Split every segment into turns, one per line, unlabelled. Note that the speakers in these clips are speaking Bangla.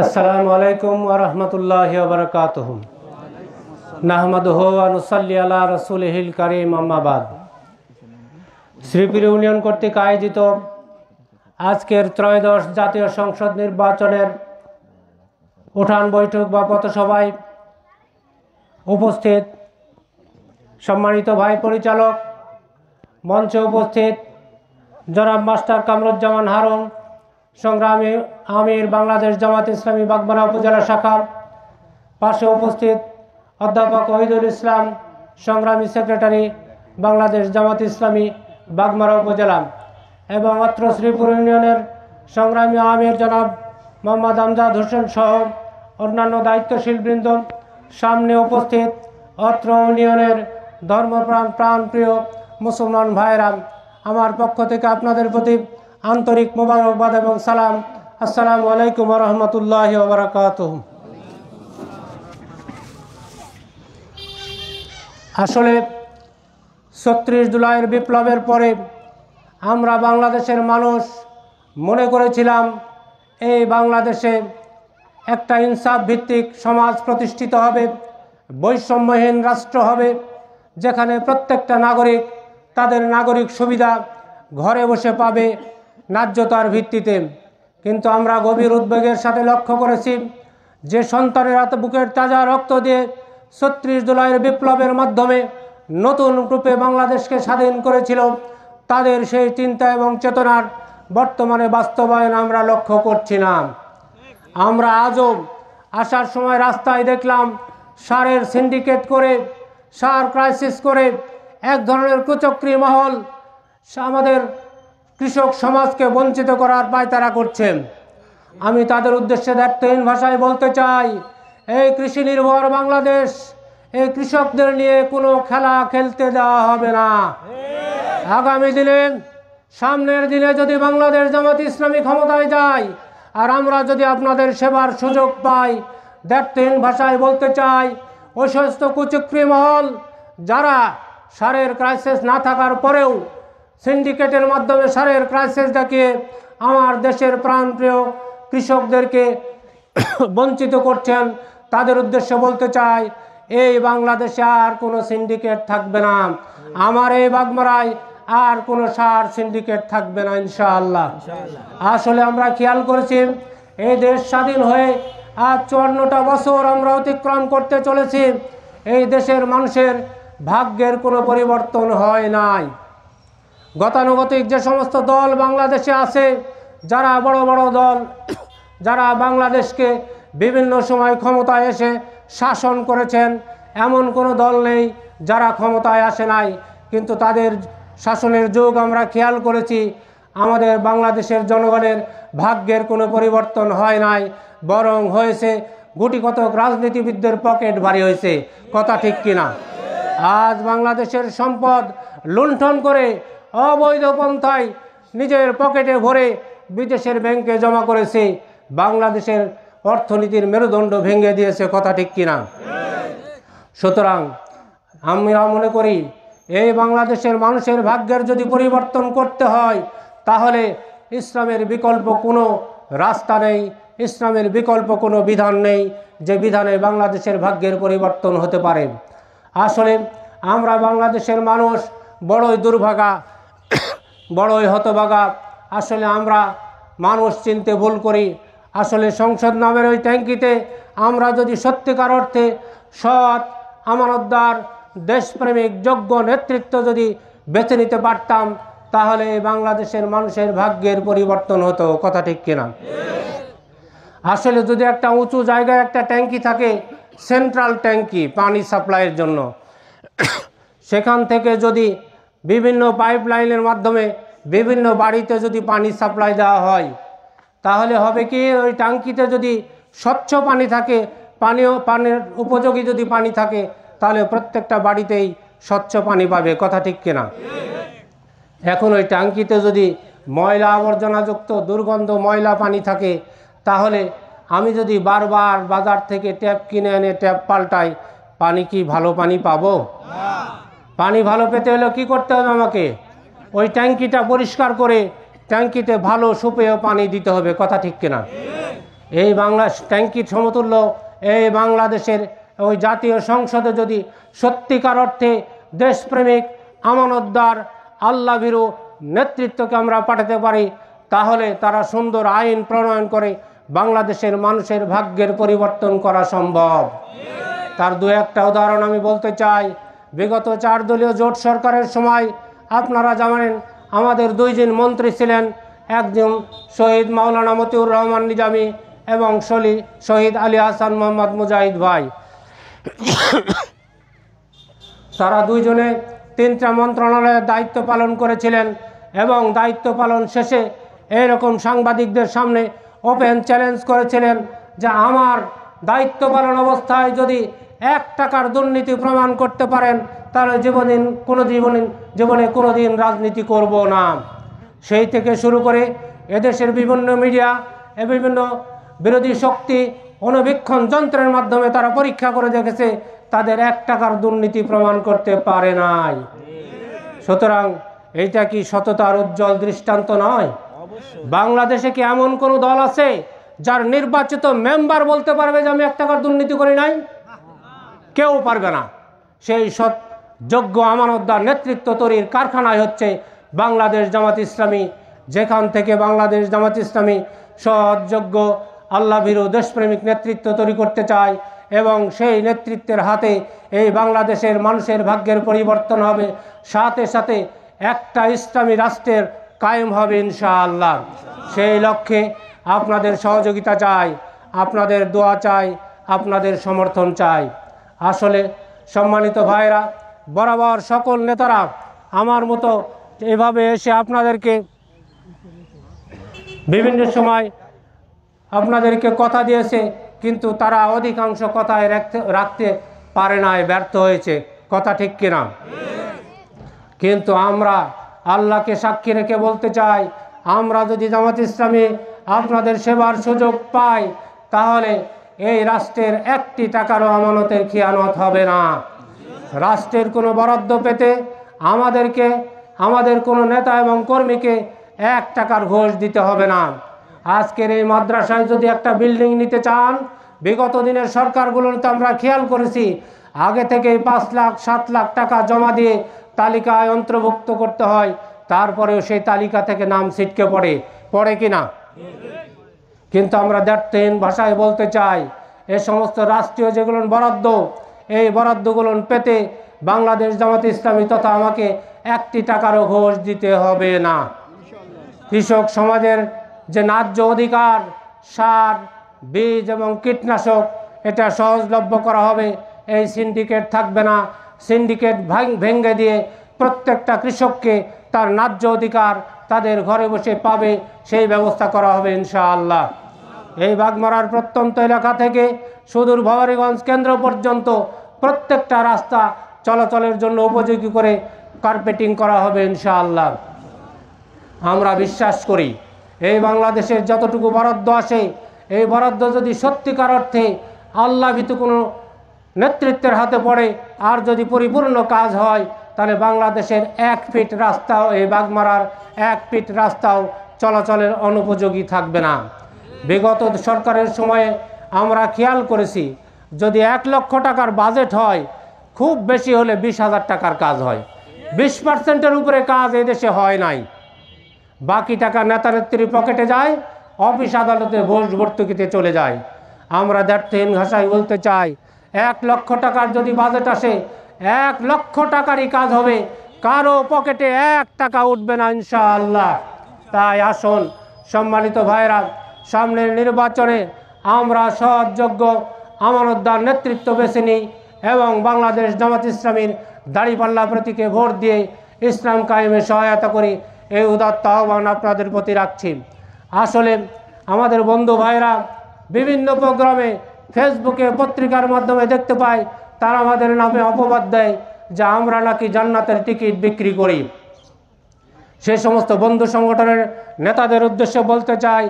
আসসালামু আলাইকুম ওয়া রাহমাতুল্লাহি ওয়া বারাকাতুহু। নাহমাদুহু ওয়া নুসাল্লি আলা রাসূলিহিল কারীম, আম্মা বাদ। শ্রীপুর ইউনিয়ন কর্তৃক আয়োজিত আজকের ত্রয়োদশ জাতীয় সংসদ নির্বাচনের উঠান বৈঠক বা পথসভায় উপস্থিত সম্মানিত ভাই পরিচালক, মঞ্চে উপস্থিত জনাব মাস্টার কামরুজ্জামান হারুন, সংগ্রামী আমির বাংলাদেশ জামাত ইসলামী বাগমারা উপজেলা শাখা, পাশে উপস্থিত অধ্যাপক ওহিদুল ইসলাম, সংগ্রামী সেক্রেটারি বাংলাদেশ জামাত ইসলামী বাগমারা উপজেলা, এবং অত্র শ্রীপুর ইউনিয়নের সংগ্রামী আমির জনাব মোহাম্মদ আমজাদ হোসেন সহ অন্যান্য দায়িত্বশীল বৃন্দ, সামনে উপস্থিত অত্র ইউনিয়নের ধর্মপ্রাণ প্রাণপ্রিয় মুসলমান ভাইরা, আমার পক্ষ থেকে আপনাদের প্রতি আন্তরিক মোবারকবাদ এবং সালাম। আসসালামু আলাইকুম ওয়া রাহমাতুল্লাহি ওয়া বারাকাতুহু। আসলে ৩৬ জুলাইয়ের বিপ্লবের পরে আমরা বাংলাদেশের মানুষ মনে করেছিলাম এই বাংলাদেশে একটা ইনসাফ ভিত্তিক সমাজ প্রতিষ্ঠিত হবে, বৈষম্যহীন রাষ্ট্র হবে, যেখানে প্রত্যেকটা নাগরিক তাদের নাগরিক সুবিধা ঘরে বসে পাবে ন্যায্যতার ভিত্তিতে। কিন্তু আমরা গভীর উদ্বেগের সাথে লক্ষ্য করেছি যে সন্তানেরা বুকের তাজা রক্ত দিয়ে ৩৬ জুলাইয়ের বিপ্লবের মাধ্যমে নতুন রূপে বাংলাদেশকে স্বাধীন করেছিল, তাদের সেই চিন্তা এবং চেতনার বর্তমানে বাস্তবায়ন আমরা লক্ষ্য করছি না। আমরা আজও আসার সময় রাস্তায় দেখলাম সারের সিন্ডিকেট করে, সার ক্রাইসিস করে এক ধরনের কুচক্রী মহল আমাদের কৃষক সমাজকে বঞ্চিত করার পায়তারা করছেন। আমি তাদের উদ্দেশ্যে দায়িত্বহীন ভাষায় বলতে চাই, এই কৃষি নির্ভর বাংলাদেশ, এই কৃষকদের নিয়ে কোনো খেলা খেলতে দেওয়া হবে না। আগামী দিনে, সামনের দিনে যদি বাংলাদেশ জামাত ইসলামী ক্ষমতায় যায় আর আমরা যদি আপনাদের সেবার সুযোগ পাই, দায়িত্বহীন ভাষায় বলতে চাই, ওই সমস্ত কুচক্রী মহল যারা সারের ক্রাইসিস না থাকার পরেও সিন্ডিকেটের মাধ্যমে সারের ক্রাইসিস দেখিয়ে আমার দেশের প্রাণপ্রিয় কৃষকদেরকে বঞ্চিত করছেন, তাদের উদ্দেশ্যে বলতে চাই, এই বাংলাদেশে আর কোনো সিন্ডিকেট থাকবে না। আমার এই বাগমারায় আর কোনো সার সিন্ডিকেট থাকবে না ইনশাআল্লাহ। আসলে আমরা খেয়াল করেছি এই দেশ স্বাধীন হয়ে আজ ৫৪টা বছর আমরা অতিক্রম করতে চলেছি, এই দেশের মানুষের ভাগ্যের কোনো পরিবর্তন হয় নাই। গতানুগতিক যে সমস্ত দল বাংলাদেশে আছে, যারা বড় বড় দল, যারা বাংলাদেশকে বিভিন্ন সময় ক্ষমতায় এসে শাসন করেছেন, এমন কোনো দল নেই যারা ক্ষমতায় আসে নাই। কিন্তু তাদের শাসনের যুগ আমরা খেয়াল করেছি, আমাদের বাংলাদেশের জনগণের ভাগ্যের কোনো পরিবর্তন হয় নাই, বরং হয়েছে গুটি কতক রাজনীতিবিদদের পকেট ভারী হয়েছে। কথা ঠিক কিনা? আজ বাংলাদেশের সম্পদ লুণ্ঠন করে অবৈধ পন্থায় নিজের পকেটে ভরে বিদেশের ব্যাংকে জমা করেছে, বাংলাদেশের অর্থনীতির মেরুদণ্ড ভেঙে দিয়েছে। কথা ঠিক কিনা? সুতরাং আমরা মনে করি এই বাংলাদেশের মানুষের ভাগ্যের যদি পরিবর্তন করতে হয়, তাহলে ইসলামের বিকল্প কোনো রাস্তা নেই, ইসলামের বিকল্প কোনো বিধান নেই যে বিধানে বাংলাদেশের ভাগ্যের পরিবর্তন হতে পারে। আসলে আমরা বাংলাদেশের মানুষ বড়ই দুর্ভাগা, বড়ই হতভাগা। আসলে আমরা মানুষ চিনতে ভুল করি। আসলে সংসদ নামের ওই ট্যাঙ্কিতে আমরা যদি সত্যিকার অর্থে সৎ, আমানতদার, দেশপ্রেমিক, যোগ্য নেতৃত্ব যদি বেছে নিতে পারতাম, তাহলে বাংলাদেশের মানুষের ভাগ্যের পরিবর্তন হতো। কথা ঠিক কিনা? আসলে যদি একটা উঁচু জায়গায় একটা ট্যাঙ্কি থাকে, সেন্ট্রাল ট্যাঙ্কি পানি সাপ্লাইয়ের জন্য, সেখান থেকে যদি বিভিন্ন পাইপ লাইনের মাধ্যমে বিভিন্ন বাড়িতে যদি পানি সাপ্লাই দেওয়া হয়, তাহলে হবে কি, ওই ট্যাঙ্কিতে যদি স্বচ্ছ পানি থাকে, পানির উপযোগী যদি পানি থাকে, তাহলে প্রত্যেকটা বাড়িতেই স্বচ্ছ পানি পাবে। কথা ঠিক কিনা? এখন ওই ট্যাঙ্কিতে যদি ময়লা আবর্জনাযুক্ত দুর্গন্ধ ময়লা পানি থাকে, তাহলে আমি যদি বারবার বাজার থেকে ট্যাপ কিনে এনে ট্যাপ পাল্টাই, পানি কি ভালো পানি পাবো? পানি ভালো পেতে হলে কি করতে হবে? আমাকে ওই ট্যাঙ্কিটা পরিষ্কার করে ট্যাঙ্কিতে ভালো সুপেয় পানি দিতে হবে, কথা ঠিক কিনা? এই বাংলা ট্যাঙ্কির সমতুল্য এই বাংলাদেশের ওই জাতীয় সংসদে যদি সত্যিকার অর্থে দেশপ্রেমিক, আমানতদার, আল্লাহভীরু নেতৃত্বকে আমরা পাঠাতে পারি, তাহলে তারা সুন্দর আইন প্রণয়ন করে বাংলাদেশের মানুষের ভাগ্যের পরিবর্তন করা সম্ভব। তার দু একটা উদাহরণ আমি বলতে চাই। বিগত 4 দলীয় জোট সরকারের সময় আপনারা জানেন আমাদের 2 জন মন্ত্রী ছিলেন, একজন শহীদ মাওলানা মতিউর রহমান নিজামী এবং শহীদ আলী হাসান মোহাম্মদ মুজাহিদ ভাই। তারা 2 জনে 3টা মন্ত্রণালয়ের দায়িত্ব পালন করেছিলেন এবং দায়িত্ব পালন শেষে এইরকম সাংবাদিকদের সামনে ওপেন চ্যালেঞ্জ করেছিলেন যে আমার দায়িত্ব পালন অবস্থায় যদি 1 টাকার দুর্নীতি প্রমাণ করতে পারেন তাহলে জীবনে কোনোদিন রাজনীতি করব না। সেই থেকে শুরু করে এদেশের বিভিন্ন মিডিয়া বিভিন্ন বিরোধী শক্তি অনুবীক্ষণ যন্ত্রের মাধ্যমে তারা পরীক্ষা করে দেখেছে তাদের 1 টাকার দুর্নীতি প্রমাণ করতে পারে নাই। সুতরাং এইটা কি সততার উজ্জ্বল দৃষ্টান্ত নয়? বাংলাদেশে কি এমন কোনো দল আছে যার নির্বাচিত মেম্বার বলতে পারবে যে আমি 1 টাকার দুর্নীতি করি নাই? কেউ পারবে না। সেই সৎ যোগ্য আমানতদার নেতৃত্ব তৈরির কারখানায় হচ্ছে বাংলাদেশ জামাত ইসলামী, যেখান থেকে বাংলাদেশ জামাত ইসলামী সৎ যোগ্য আল্লাহভীরু দেশপ্রেমিক নেতৃত্ব তৈরি করতে চায় এবং সেই নেতৃত্বের হাতে এই বাংলাদেশের মানুষের ভাগ্যের পরিবর্তন হবে, সাথে সাথে একটা ইসলামী রাষ্ট্রের কায়েম হবে ইনশাআল্লাহ। সেই লক্ষ্যে আপনাদের সহযোগিতা চাই, আপনাদের দোয়া চাই, আপনাদের সমর্থন চাই। আসলে সম্মানিত ভাইরা, বরাবর সকল নেতারা আমার মতো এভাবে এসে আপনাদেরকে বিভিন্ন সময় আপনাদেরকে কথা দিয়েছে, কিন্তু তারা অধিকাংশ কথায় রাখতে পারে নাই, ব্যর্থ হয়েছে, কথা ঠিক কিনা? কিন্তু আমরা আল্লাহকে সাক্ষী রেখে বলতে চাই, আমরা যদি জামাত ইসলামী আপনাদের সেবার সুযোগ পাই তাহলে এই রাষ্ট্রের 1টি টাকারও আমানতের খিয়ানত হবে না। রাষ্ট্রের কোনো বরাদ্দ পেতে আমাদের কোনো নেতা এবং কর্মীকে 1 টাকার ঘোষ দিতে হবে না। আজকের এই মাদ্রাসায় যদি একটা বিল্ডিং নিতে চান, বিগত দিনের সরকারগুলোতে আমরা খেয়াল করেছি আগে থেকেই 5 লাখ 7 লাখ টাকা জমা দিয়ে তালিকায় অন্তর্ভুক্ত করতে হয়, তারপরেও সেই তালিকা থেকে নাম ছিটকে পড়ে কিনা? কিন্তু আমরা দ্ব্যর্থহীন ভাষায় বলতে চাই, এই সমস্ত রাষ্ট্রীয় যেগুলো বরাদ্দ, এই বরাদ্দগুলো পেতে বাংলাদেশ জামাত ইসলামী তথা আমাকে 1টি টাকারও ঘোষ দিতে হবে না। কৃষক সমাজের যে ন্যায্য অধিকার, সার, বীজ এবং কীটনাশক, এটা সহজলভ্য করা হবে। এই সিন্ডিকেট থাকবে না। সিন্ডিকেট ভেঙে দিয়ে প্রত্যেকটা কৃষককে তার ন্যায্য অধিকার তাদের ঘরে বসে পাবে, সেই ব্যবস্থা করা হবে ইনশাআল্লাহ। এই বাগমারার প্রত্যন্ত এলাকা থেকে সুদূর ভবানীগঞ্জ কেন্দ্র পর্যন্ত প্রত্যেকটা রাস্তা চলাচলের জন্য উপযোগী করে কার্পেটিং করা হবে ইনশাআল্লাহ। আমরা বিশ্বাস করি এই বাংলাদেশের যতটুকু বরাদ্দ আসে, এই বরাদ্দ যদি সত্যিকার অর্থে আল্লাহভীত কোনো নেতৃত্বের হাতে পড়ে আর যদি পরিপূর্ণ কাজ হয়, তাহলে বাংলাদেশের 1 ফিট রাস্তাও, এই বাগমারার 1 ফিট রাস্তাও চলাচলের অনুপযোগী থাকবে না। বিগত সরকারের সময়ে আমরা খেয়াল করেছি যদি 1 লক্ষ টাকার বাজেট হয়, খুব বেশি হলে 20,000 টাকার কাজ হয়। 20%-এর উপরে কাজ এদেশে হয় নাই। বাকি টাকা নেতা নেত্রীর পকেটে যায়, অফিস আদালতে ঘোষ ভর্তুকিতে চলে যায়। আমরা দ্ব্যর্থহীন ভাষায় বলতে চাই, 1 লক্ষ টাকার যদি বাজেট আসে, 1 লক্ষ টাকারই কাজ হবে, কারো পকেটে 1 টাকা উঠবে না ইনশাআল্লাহ। তাই আসুন সম্মানিত ভাইরা, সামনের নির্বাচনে আমরা সৎযোগ্য আমানতদার নেতৃত্ব বেছে নিই এবং বাংলাদেশ জামাত ইসলামীর দাঁড়িপাল্লা প্রতীকে ভোট দিয়ে ইসলাম কায়েমে সহায়তা করি, এই উদাত্ত আহ্বান আপনাদের প্রতি রাখছি। আসলে আমাদের বন্ধু ভাইরা বিভিন্ন প্রোগ্রামে ফেসবুকে পত্রিকার মাধ্যমে দেখতে পাই, তারা আমাদের নামে অপবাদ দেয় যে আমরা নাকি জান্নাতের টিকিট বিক্রি করি। সেই সমস্ত বন্ধু সংগঠনের নেতাদের উদ্দেশ্যে বলতে চাই,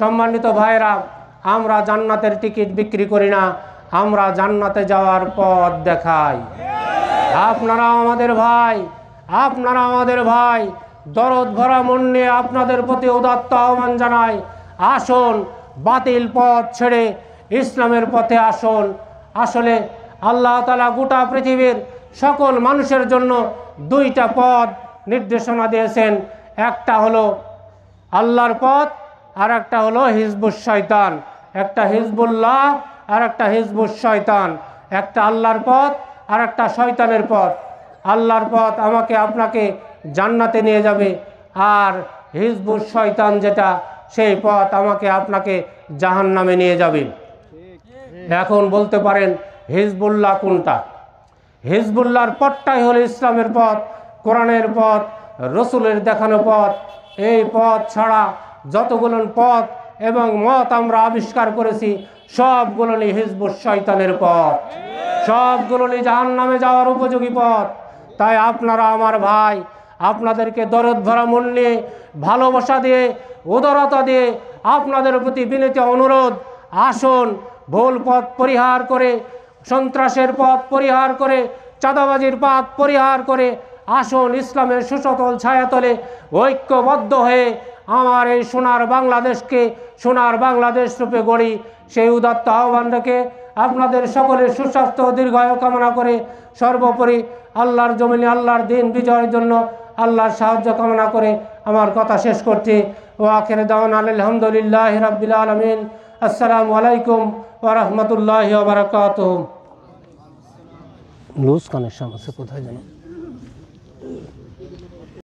সম্মানিত ভাইরা, আমরা জান্নাতের টিকিট বিক্রি করি না, আমরা জান্নাতে যাওয়ার পথ দেখাই। আপনারা আমাদের ভাই, দরদ ভরা মন নিয়ে আপনাদের প্রতি উদাত্ত আহ্বান জানাই, আসুন বাতিল পথ ছেড়ে ইসলামের পথে আসুন। আসলে আল্লাহ তাআলা গোটা পৃথিবীর সকল মানুষের জন্য দুইটা পথ নির্দেশনা দিয়েছেন, একটা হলো আল্লাহর পথ আর একটা হলো হিজবুশ শয়তান, একটা হিজবুল্লাহ আর একটা হিজবুশ শয়তান, একটা আল্লাহর পথ আর একটা শয়তানের পথ। আল্লাহর পথ আমাকে আপনাকে জান্নাতে নিয়ে যাবে, আর হিজবুশ শয়তান যেটা, সেই পথ আমাকে আপনাকে জাহান্নামে নিয়ে যাবে। এখন বলতে পারেন হিজবুল্লাহ কোনটা? হিজবুল্লাহর পথটাই হলো ইসলামের পথ, কোরআনের পথ, রসুলের দেখানো পথ। এই পথ ছাড়া যতগুলো পথ এবং মত আমরা আবিষ্কার করেছি সবগুলোই হিজবুশ শয়তানের পথ, সবগুলোই জাহান্নামে যাওয়ার উপযোগী পথ। তাই আপনারা আমার ভাই, আপনাদেরকে দরদ ভরা মন নিয়ে, ভালোবাসা দিয়ে, উদারতা দিয়ে আপনাদের প্রতি বিনীত অনুরোধ, আসুন ভুল পথ পরিহার করে, সন্ত্রাসের পথ পরিহার করে, চাঁদাবাজির পথ পরিহার করে আসুন ইসলামের সুশতল ছায়াতলে ঐক্যবদ্ধ হয়ে আমার এই সোনার বাংলাদেশকে সোনার বাংলাদেশ রূপে গড়ি। সেই উদাত্ত আহ্বান রেখে আপনাদের সকলের সুস্বাস্থ্য ও দীর্ঘায়ু কামনা করে সর্বোপরি আল্লাহর জমিনে আল্লাহর দিন বিজয়ের জন্য আল্লাহর সাহায্য কামনা করে আমার কথা শেষ করছি। ওয়া আখিরু দাওয়ানা আলহামদুলিল্লাহি রাব্বিল আলামিন। আসসালামু আলাইকুম ওয়া রাহমাতুল্লাহি ওয়া বারাকাতুহু। লুজ কানেকশন আছে কোথায় জানো?